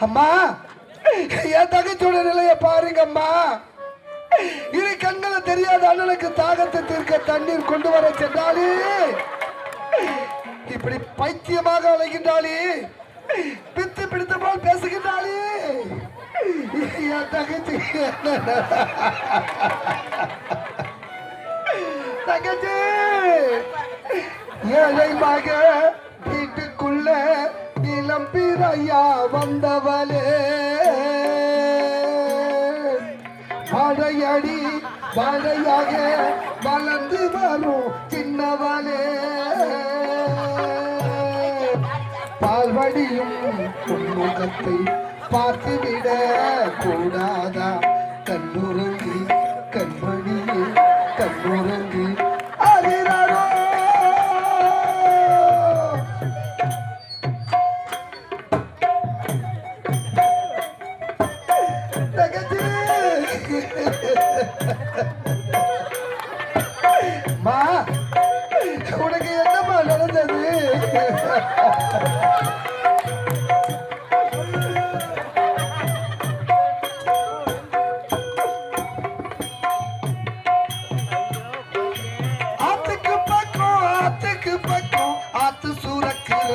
அம்மா, என் தகச்சோட நிலைய பாருங்க அம்மா. இரு கண்களை தெரியாத அண்ணனுக்கு தாகத்தை தீர்க்க தண்ணீர் கொண்டு வர சென்றாலே இப்படி பைத்தியமாக அழைக்கின்றாளே, பித்து பிடித்த போல் பேசுகின்றாளே. என் தகச்சி தகச்சி ஏழை மக வீட்டுக்குள்ள இளம் பிறையா வந்தவளே, மழையடி மழையாக வளர்ந்து வரும் சின்னவளே, பால்வடியும் முகத்தை பார்த்துவிட கூடாதா, கண்ணுறங்கி கண்மணியே கண்ணுறங்கி அறிறாரோ. மா, உனக்கு என்னமா நடந்தது? ஆத்துக்கு பக்கம் ஆத்து சூறக்கிற